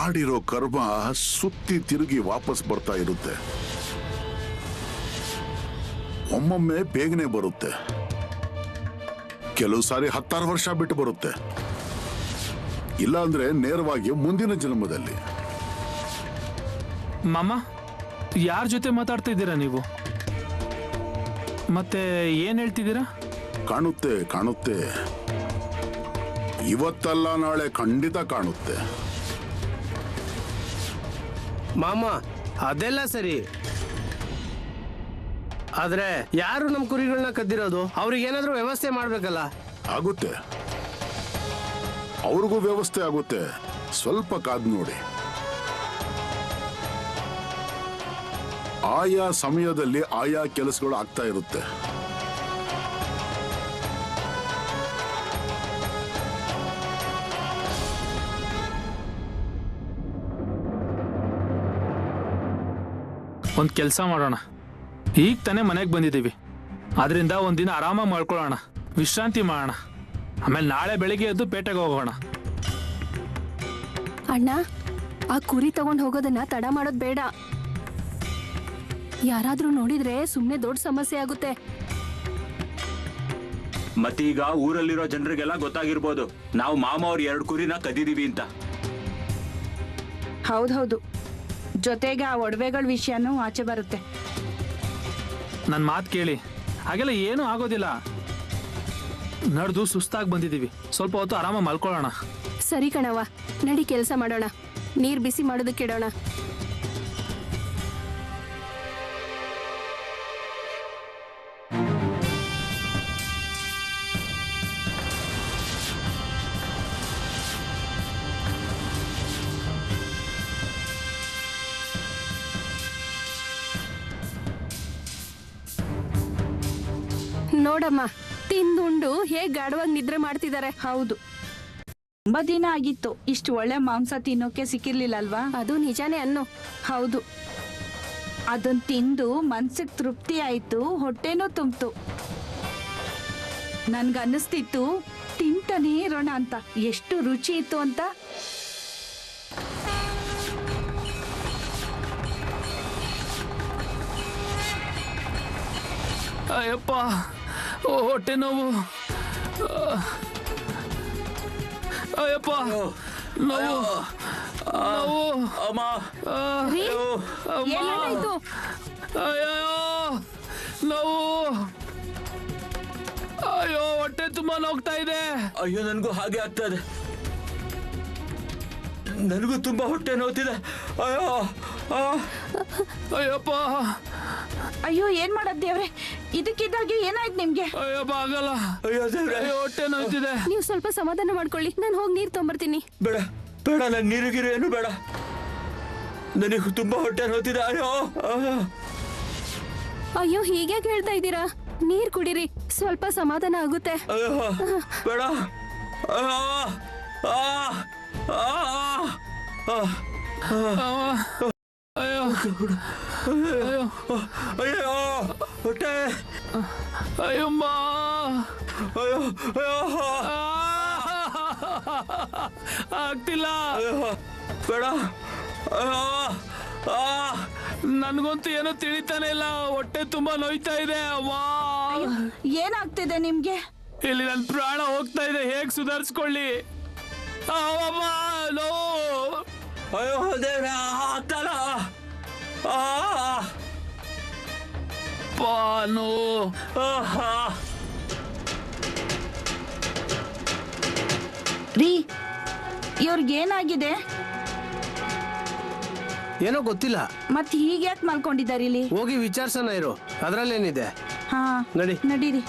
ಮಾಡಿರೋ ಕರ್ಮ ಸುತ್ತಿ ತಿರುಗಿ ವಾಪಸ್ ಬರ್ತಾ ಇರುತ್ತೆ. ಒಮ್ಮೊಮ್ಮೆ ಬೇಗನೆ ಬರುತ್ತೆ, ಕೆಲವು ಸಾರಿ 10 ವರ್ಷ ಬಿಟ್ಟು ಬರುತ್ತೆ, ಇಲ್ಲ ಅಂದ್ರೆ ನೇರವಾಗಿ ಮುಂದಿನ ಜನ್ಮದಲ್ಲಿ. ಮಾಮ, ಯಾರ ಜೊತೆ ಮಾತಾಡ್ತಾ ಇದ್ದೀರಾ ನೀವು? ಮತ್ತೆ ಏನ್ ಹೇಳ್ತಿದ್ದೀರಾ? ಕಾಣುತ್ತೆ ಕಾಣುತ್ತೆ, ಇವತ್ತಲ್ಲ ನಾಳೆ ಖಂಡಿತ ಕಾಣುತ್ತೆ. ಮಾಮ, ಅದೆಲ್ಲ ಸರಿ, ಆದ್ರೆ ಯಾರು ನಮ್ಮ ಕುರಿಗಳನ್ನ ಕದ್ದಿರೋದು? ಅವ್ರಿಗೆ ಏನಾದ್ರೂ ವ್ಯವಸ್ಥೆ ಮಾಡ್ಬೇಕಲ್ಲ. ಆಗುತ್ತೆ, ಅವ್ರಿಗೂ ವ್ಯವಸ್ಥೆ ಆಗುತ್ತೆ, ಸ್ವಲ್ಪ ಕಾದ್ ನೋಡಿ. ಆಯಾ ಸಮಯದಲ್ಲಿ ಆಯಾ ಕೆಲಸಗಳು ಆಗ್ತಾ ಇರುತ್ತೆ. ಒಂದ್ ಕೆಲಸ ಮಾಡೋಣ, ಈಗ ತಾನೇ ಮನೆಗೆ ಬಂದಿದ್ದೀವಿ, ಆದ್ರಿಂದ ಒಂದಿನ ಆರಾಮಾಗಿ ಮಾಡ್ಕೊಳ್ಳೋಣ, ವಿಶ್ರಾಂತಿ ಮಾಡೋಣ, ಆಮೇಲೆ ನಾಳೆ ಬೆಳಿಗ್ಗೆ ಎದ್ದು ಪೇಟೆಗೆ ಹೋಗೋಣ. ಅಣ್ಣ, ಆ ಕುರಿ ತಗೊಂಡ್ ಹೋಗೋದನ್ನ ತಡ ಮಾಡೋದ್ ಬೇಡ. ಯಾರಾದ್ರೂ ನೋಡಿದ್ರೆ ಸುಮ್ನೆ ದೊಡ್ಡ ಸಮಸ್ಯೆ ಆಗುತ್ತೆ. ಮತ್ತೀಗ ಊರಲ್ಲಿರೋ ಜನರಿಗೆಲ್ಲ ಗೊತ್ತಾಗಿರ್ಬೋದು ನಾವು ಮಾಮ ಅವ್ರ 2 ಕುರಿನ ಕದ್ದಿದೀವಿ ಅಂತ. ಹೌದೌದು, ಜೊತೆಗೆ ಆ ಒಡವೆಗಳ ವಿಷಯನೂ ಆಚೆ ಬರುತ್ತೆ. ನನ್ನ ಮಾತು ಕೇಳಿ, ಹಾಗೆಲ್ಲ ಏನೂ ಆಗೋದಿಲ್ಲ. ನಡೆದು ಸುಸ್ತಾಗಿ ಬಂದಿದ್ದೀವಿ, ಸ್ವಲ್ಪ ಹೊತ್ತು ಆರಾಮಾಗಿ ಮಲ್ಕೊಳ್ಳೋಣ. ಸರಿ ಕಣವ್ವ, ನಡಿ ಕೆಲಸ ಮಾಡೋಣ, ನೀರ್ ಬಿಸಿ ಮಾಡೋದಕ್ಕೆ ಇಡೋಣ. ನೋಡಮ್ಮ, ತಿಂದುಂಡು ಹೇಗ್ ಗಾಢವಾಗಿ ನಿದ್ರೆ ಮಾಡ್ತಿದ್ದಾರೆ. ಹೌದು, ತುಂಬಾ ದಿನ ಆಗಿತ್ತು ಇಷ್ಟು ಒಳ್ಳೆ ಮಾಂಸ ತಿನ್ನೋಕೆ ಸಿಕ್ಕಿರ್ಲಿಲ್ಲ ಅಲ್ವಾ? ಅದು ನಿಜಾನೇ ಅನ್ನು. ಹೌದು, ಅದನ್ನ ತಿಂದು ಮನ್ಸಿಗೆ ತೃಪ್ತಿ ಆಯ್ತು, ಹೊಟ್ಟೆನೂ ತುಂಬ್ತು. ನನ್ಗನ್ನಿಸ್ತಿತ್ತು ತಿಂತಾನೇ ಇರೋಣ ಅಂತ, ಎಷ್ಟು ರುಚಿ ಇತ್ತು ಅಂತ. ಅಯ್ಯಪ್ಪ, ಹೊಟ್ಟೆ ನೋವು. ಅಯ್ಯಪ್ಪ, ನೋವು ನೋವು. ಅಮ್ಮ, ರೀ, ಅಮ್ಮ, ಏನಾಯ್ತು? ಅಯ್ಯೋ ನೋವು. ಅಯ್ಯೋ, ಹೊಟ್ಟೆ ತುಂಬಾ ನೋಗ್ತಾ ಇದೆ. ಅಯ್ಯೋ ನನಗೂ ಹಾಗೆ ಆಗ್ತದೆ, ನನಗೂ ತುಂಬಾ ಹೊಟ್ಟೆ ನೋವ್ತಿದೆ. ಅಯ್ಯೋ ಅಯ್ಯಪ್ಪ, ಅಯ್ಯೋ, ಏನ್ ಮಾಡೋದ್ ದೇವ್ರೆ, ಇದಕ್ಕಿದ್ದಾಗೆ ಏನಾಯ್ತು ನಿಮ್ಗೆ? ಅಯ್ಯಪ್ಪ ಆಗಲ್ಲ. ಅಯ್ಯೋ ದೇವ್ರೆ, ಅಯ್ಯೋ, ಹೊಟ್ಟೆ ನೋಯ್ತಿದೆ. ನೀವು ಸ್ವಲ್ಪ ಸಮಾಧಾನ ಮಾಡ್ಕೊಳ್ಳಿ, ನಾನು ಹೋಗಿ ನೀರ್ ತೊಂಬರ್ತೀನಿ. ಬೇಡ ಬೇಡ, ನನ್ ನೀರಿಗಿರು ಏನು ಬೇಡ, ನನಗೆ ತುಂಬಾ ಹೊಟ್ಟೆ ನೋವ್ತಿದೆ. ಅಯ್ಯೋ ಅಯ್ಯೋ, ಹೀಗೆ ಹೇಳ್ತಾ ಇದ್ದೀರಾ? ನೀರ್ ಕುಡೀರಿ, ಸ್ವಲ್ಪ ಸಮಾಧಾನ ಆಗುತ್ತೆ. ಅಯ್ಯೋ ಬೇಡ. ಅಯ್ಯೋ ಅಯ್ಯೋ ಅಯ್ಯೋ ಅಯ್ಯೋ ಹೊಟ್ಟೆ. ಅಯ್ಯಮ್ಮ, ಅಯ್ಯೋ ಅಯ್ಯೋ ಆಗ್ತಿಲ್ಲ. ಬೇಡ. ನನ್ಗಂತೂ ಏನೋ ತಿಳಿತಾನೆ ಇಲ್ಲ, ಹೊಟ್ಟೆ ತುಂಬಾ ನೋಯ್ತಾ ಇದೆ. ಅವ್ವ, ಏನಾಗ್ತಿದೆ ನಿಮ್ಗೆ? ಇಲ್ಲಿ ನನ್ ಪ್ರಾಣ ಹೋಗ್ತಾ ಇದೆ, ಹೇಗ್ ಸುಧಾರಿಸ್ಕೊಳ್ಳಿ? ಅವಮ್ಮ ನೋವು. ಅಯ್ಯೋ ದೇವ್ರ, ಆಗ್ತಲ್ಲ. ಪಾನು ರೀ, ಇವ್ರಿಗೇನಾಗಿದೆ? ಏನೋ ಗೊತ್ತಿಲ್ಲ. ಮತ್ ಹೀಗೆ ಯಾಕೆ ಮಲ್ಕೊಂಡಿದ್ದಾರೆ ಇಲ್ಲಿ? ಹೋಗಿ ವಿಚಾರ್ಸೋಣ ಇರು, ಅದ್ರಲ್ಲೇನಿದೆ. ಹಾ, ನಡಿ ನಡೀರಿ.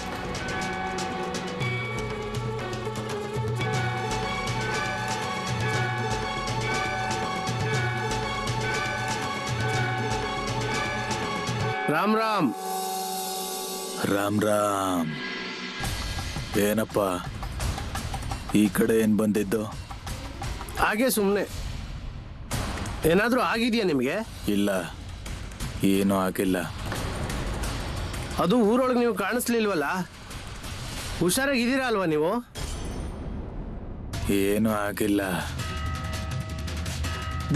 ರಾಮ್ ರಾಮ್. ರಾಮ್ ರಾಮ್. ಏನಪ್ಪ ಈ ಕಡೆ ಏನ್ ಬಂದಿದ್ದು? ಹಾಗೆ ಸುಮ್ಮನೆ. ಏನಾದ್ರೂ ಆಗಿದೆಯಾ ನಿಮಗೆ? ಇಲ್ಲ, ಏನೂ ಆಗಿಲ್ಲ. ಅದು ಊರೊಳಗೆ ನೀವು ಕಾಣಿಸ್ಲಿಲ್ವಲ್ಲ, ಹುಷಾರಾಗಿದ್ದೀರಾ ಅಲ್ವಾ ನೀವು? ಏನೂ ಆಗಿಲ್ಲ.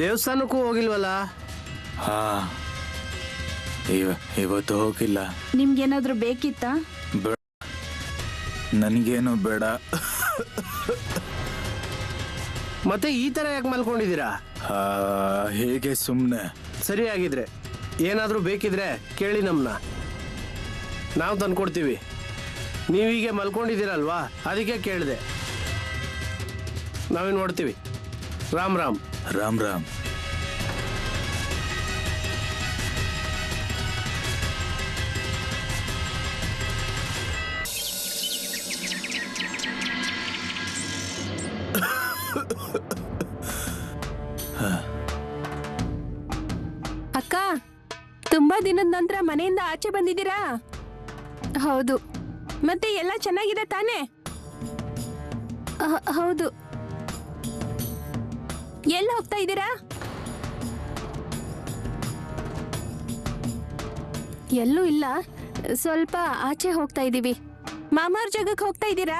ದೇವಸ್ಥಾನಕ್ಕೂ ಹೋಗಿಲ್ವಲ್ಲ? ಹಾ ಇವತ್ತು ಹೋಗಿಲ್ಲ. ನಿಮ್ಗೇನಾದ್ರೂ ಬೇಕಿತ್ತಾ? ಬೇಡ, ನನಗೇನು ಬೇಡ. ಮತ್ತೆ ಈ ತರ ಯಾಕೆ ಮಲ್ಕೊಂಡಿದ್ದೀರಾ? ಹೇಗೆ ಸುಮ್ಮನೆ. ಸರಿ ಆಗಿದ್ರೆ ಏನಾದರೂ ಬೇಕಿದ್ರೆ ಕೇಳಿ ನಮ್ಮನ್ನ, ನಾವು ತಂದ್ಕೊಡ್ತೀವಿ. ನೀವೀಗೆ ಮಲ್ಕೊಂಡಿದ್ದೀರಲ್ವಾ, ಅದಕ್ಕೆ ಕೇಳಿದೆ. ನಾವೇನು ನೋಡ್ತೀವಿ. ರಾಮ್ ರಾಮ್. ರಾಮ್ ರಾಮ್. ಅಕ್ಕ, ತುಂಬಾ ದಿನದ ನಂತರ ಮನೆಯಿಂದ ಆಚೆ ಬಂದಿದ್ದೀರಾ? ಹೌದು. ಮತ್ತೆ ಎಲ್ಲ ಚೆನ್ನಾಗಿದೆ ತಾನೇ? ಹೌದು. ಎಲ್ಲಿ ಹೋಗ್ತಾ ಇದ್ದೀರಾ? ಎಲ್ಲೂ ಇಲ್ಲ, ಸ್ವಲ್ಪ ಆಚೆ ಹೋಗ್ತಾ ಇದ್ದೀವಿ. ಮಾಮಾರ್ ಜಾಗಕ್ಕೆ ಹೋಗ್ತಾ ಇದ್ದೀರಾ?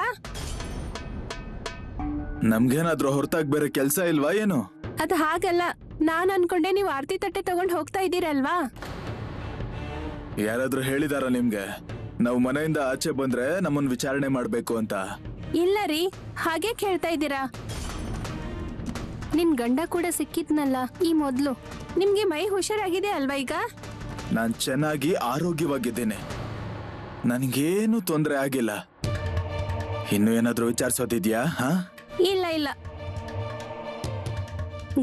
ನಮ್ಗೇನಾದ್ರೂ ಹೊರತಾಗಿ ಬೇರೆ ಕೆಲಸ ಇಲ್ವಾ ಏನು? ಅದು ಹಾಗಲ್ಲ, ನಾನ್ ಅನ್ಕೊಂಡೆ ನೀವು ಆರತಿ ತಟ್ಟೆ ತಗೊಂಡು ಹೋಗ್ತಾ ಇದ್ದೀರಲ್ವಾ? ಯಾರಾದ್ರೂ ಹೇಳಿದಾರ ನಿಮ್ಗೆ ನಾವು ಮನೆಯಿಂದ ಆಚೆ ಬಂದ್ರೆ ನಮ್ಮನ್ನ ವಿಚಾರಣೆ ಮಾಡ್ಬೇಕು ಅಂತ? ಇಲ್ಲ ರೀ, ಹಾಗೆ ಕೇಳ್ತಾ ಇದ್ದೀರಾ? ನಿನ್ ಗಂಡ ಕೂಡ ಸಿಕ್ಕಿದ್ನಲ್ಲ ಈ ಮೊದ್ಲು. ನಿಮ್ಗೆ ಮೈ ಹುಷಾರಾಗಿದೆ ಅಲ್ವಾ ಈಗ? ನಾನ್ ಚೆನ್ನಾಗಿ ಆರೋಗ್ಯವಾಗಿದ್ದೇನೆ, ನನಗೇನು ತೊಂದರೆ ಆಗಿಲ್ಲ. ಇನ್ನು ಏನಾದ್ರೂ ವಿಚಾರಿಸೋದಿದ್ಯಾ? ಹಾ, ಇಲ್ಲ ಇಲ್ಲ.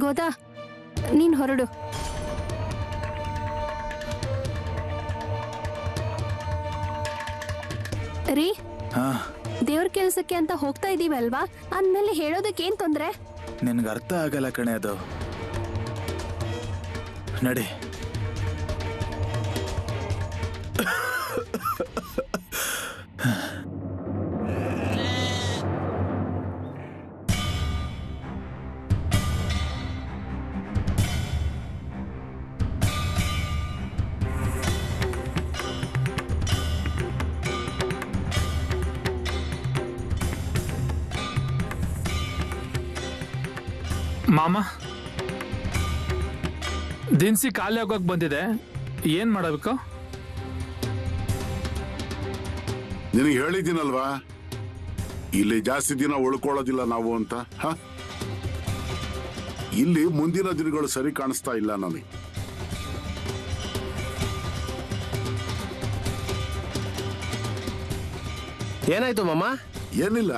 ಗೋದಾ, ನೀನ್ ಹೊರಡು. ರೀ, ಹಾ, ದೇವ್ರ ಕೆಲ್ಸಕ್ಕೆ ಅಂತ ಹೋಗ್ತಾ ಇದೀವಲ್ವಾ, ಅಂದ್ಮೇಲೆ ಹೇಳೋದಕ್ಕೇನ್ ತೊಂದ್ರೆ? ನಿನ್ಗೆ ಅರ್ಥ ಆಗಲ್ಲ ಕಣೆ ಅದು. ನಡಿ. ಮಾಮ, ದಿನಸಿ ಖಾಲಿ ಆಗೋಕ್ ಬಂದಿದೆ, ಏನ್ ಮಾಡಬೇಕು? ನಿನಗೆ ಹೇಳಿದ್ದೀನಲ್ವಾ, ಇಲ್ಲಿ ಜಾಸ್ತಿ ದಿನ ಉಳ್ಕೊಳ್ಳೋದಿಲ್ಲ ನಾವು ಅಂತ. ಇಲ್ಲಿ ಮುಂದಿನ ದಿನಗಳು ಸರಿ ಕಾಣಿಸ್ತಾ ಇಲ್ಲ ನನಗೆ. ಏನಾಯ್ತು ಮಾಮ? ಏನಿಲ್ಲ,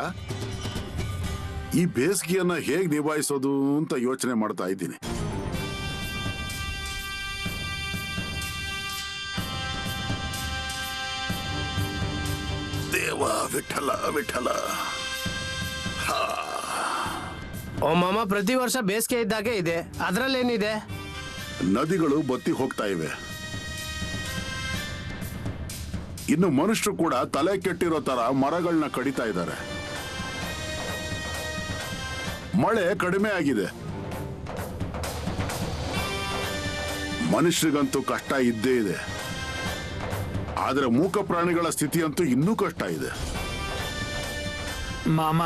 ಈ ಬೇಸಿಗೆಯನ್ನ ಹೇಗೆ ನಿಭಾಯಿಸೋದು ಅಂತ ಯೋಚನೆ ಮಾಡ್ತಾ ಇದ್ದೀನಿ. ದೇವ ವಿಠಲ ವಿಠಲ. ಓ ಮಾಮ, ಪ್ರತಿ ವರ್ಷ ಬೇಸಿಗೆ ಇದ್ದಾಗೆ ಇದೆ, ಅದರಲ್ಲೇನಿದೆ? ನದಿಗಳು ಬತ್ತಿ ಹೋಗ್ತಾ ಇವೆ. ಇನ್ನು ಮನುಷ್ಯರು ಕೂಡ ತಲೆ ಕೆಟ್ಟಿರೋ ತರ ಮರಗಳನ್ನ ಕಡಿತಾ ಇದ್ದಾರೆ. ಮಳೆ ಕಡಿಮೆ ಆಗಿದೆ. ಮನುಷ್ಯರಿಗಂತೂ ಕಷ್ಟ ಇದ್ದೇ ಇದೆ, ಆದ್ರೆ ಮೂಕ ಪ್ರಾಣಿಗಳ ಸ್ಥಿತಿ ಅಂತೂ ಇನ್ನೂ ಕಷ್ಟ ಇದೆ. ಮಾಮ,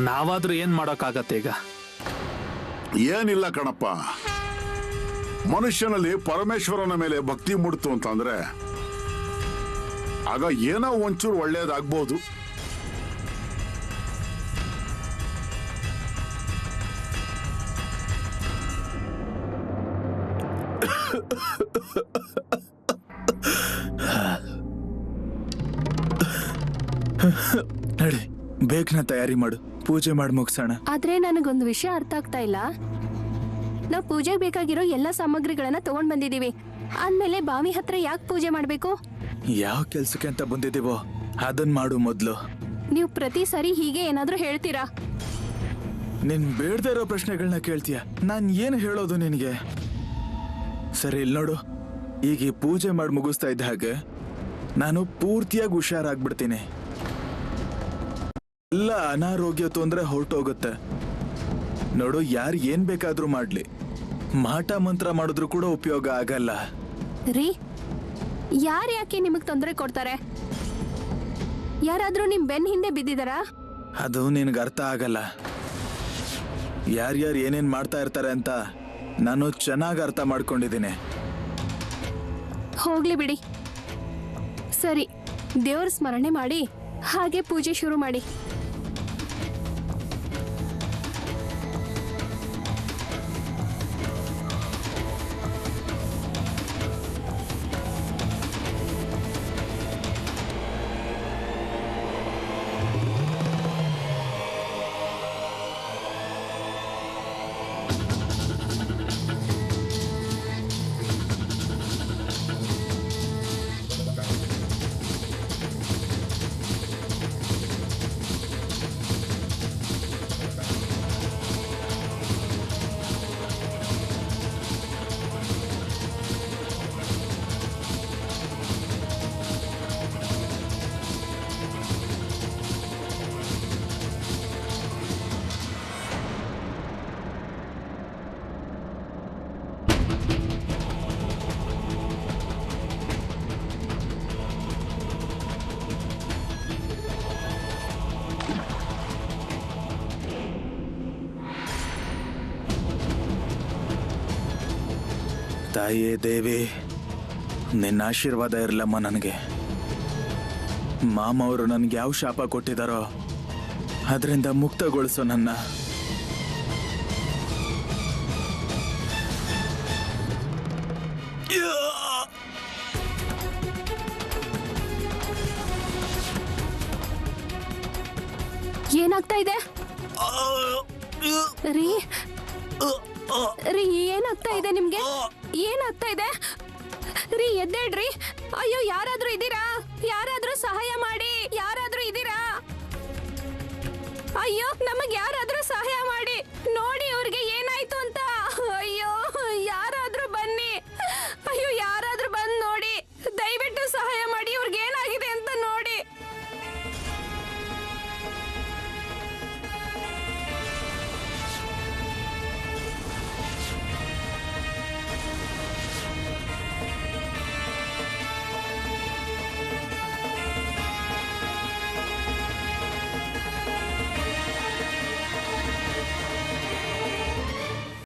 ನಾವಾದ್ರೂ ಏನ್ ಮಾಡೋಕ್ಕಾಗತ್ತೆ ಈಗ? ಏನಿಲ್ಲ ಕಣಪ್ಪ, ಮನುಷ್ಯನಲ್ಲಿ ಪರಮೇಶ್ವರನ ಮೇಲೆ ಭಕ್ತಿ ಮೂಡ್ತು ಅಂತಂದ್ರೆ ಆಗ ಏನೋ ಒಂಚೂರು ಒಳ್ಳೇದಾಗ್ಬೋದು. ನಡಿ, ಬೇಗನ ತಯಾರಿ ಮಾಡು, ಪೂಜೆ ಮಾಡಿ ಮುಗಿಸೋಣ. ಆದ್ರೆ ನನಗೊಂದು ವಿಷಯ ಅರ್ಥ ಆಗ್ತಾ ಇಲ್ಲ. ನಾವು ಪೂಜೆಗೆ ಬೇಕಾಗಿರೋ ಎಲ್ಲ ಸಾಮಗ್ರಿಗಳನ್ನ ತಗೊಂಡ್ ಬಂದಿದೀವಿ, ಆದ್ಮೇಲೆ ಬಾವಿ ಹತ್ರ ಯಾಕೆ ಪೂಜೆ ಮಾಡ್ಬೇಕು? ಯಾವ ಕೆಲ್ಸಕ್ಕೆ ಅಂತ ಬಂದಿದ್ದೀವೋ ಅದನ್ ಮಾಡು ಮೊದ್ಲು. ನೀವು ಪ್ರತಿ ಸರಿ ಹೀಗೆ ಏನಾದ್ರೂ ಹೇಳ್ತೀರಾ? ನಿನ್ ಬೇಡದೇ ಇರೋ ಪ್ರಶ್ನೆಗಳನ್ನ ಕೇಳ್ತೀಯ, ನಾನ್ ಏನು ಹೇಳೋದು ನಿನಗೆ? ಸರಿ, ಇಲ್ಲಿ ನೋಡು, ಈಗ ಈ ಪೂಜೆ ಮಾಡಿ ಮುಗಿಸ್ತಾ ಇದ್ದ ಹಾಗೆ ನಾನು ಪೂರ್ತಿಯಾಗಿ ಹುಷಾರಾಗ್ಬಿಡ್ತೀನಿ. ಎಲ್ಲ ಅನಾರೋಗ್ಯ ತೊಂದ್ರೆ ಹೊರಟೋಗುತ್ತೆ. ನೋಡು, ಯಾರು ಏನ್ ಬೇಕಾದ್ರೂ ಮಾಡ್ಲಿ, ಮಾಟ ಮಂತ್ರ ಮಾಡಿದ್ರು ಕೂಡ ಉಪಯೋಗ ಆಗಲ್ಲ. ರೀ, ಯಾರು ಯಾಕೆ ನಿಮಗ್ ತೊಂದರೆ ಕೊಡ್ತಾರೆ? ಯಾರಾದ್ರೂ ನಿಮ್ ಬೆನ್ ಹಿಂದೆ ಬಿದ್ದಿದಾರಾ? ಅದು ನಿನಗೆ ಅರ್ಥ ಆಗಲ್ಲ. ಯಾರ್ಯಾರು ಏನೇನ್ ಮಾಡ್ತಾ ಇರ್ತಾರೆ ಅಂತ ನಾನು ಚೆನ್ನಾಗಿ ಅರ್ಥ ಮಾಡ್ಕೊಂಡಿದ್ದೀನಿ. ಹೋಗ್ಲಿ ಬಿಡಿ. ಸರಿ, ದೇವ್ರ ಸ್ಮರಣೆ ಮಾಡಿ ಹಾಗೆ ಪೂಜೆ ಶುರು ಮಾಡಿ. ತಾಯಿಯೇ ದೇವಿ, ನಿನ್ನ ಆಶೀರ್ವಾದ ಇರಲಮ್ಮ ನನಗೆ. ಮಾಮ ಅವರು ನನಗೆ ಯಾವ ಶಾಪ ಕೊಟ್ಟಿದ್ದಾರೋ ಅದರಿಂದ ಮುಕ್ತಗೊಳಿಸೋ ನನ್ನ. ಏನಾಗ್ತಾ ಇದೆ ರೀ? ರೀ, ಏನಾಗ್ತಾ ಇದೆ ನಿಮ್ಗೆ? ಏನಾಗ್ತಾ ಇದೆ ರೀ? ಎದ್ದೇಳ್ರಿ. ಅಯ್ಯೋ, ಯಾರಾದ್ರೂ ಇದ್ದೀರಾ? ಯಾರಾದ್ರೂ ಸಹಾಯ ಮಾಡಿ. ಯಾರಾದ್ರೂ ಇದ್ದೀರಾ? ಅಯ್ಯೋ, ನಮಗ್ ಯಾರಾದ್ರೂ ಸಹಾಯ ಮಾಡಿ. ನೋಡಿ, ಅವ್ರಿಗೆ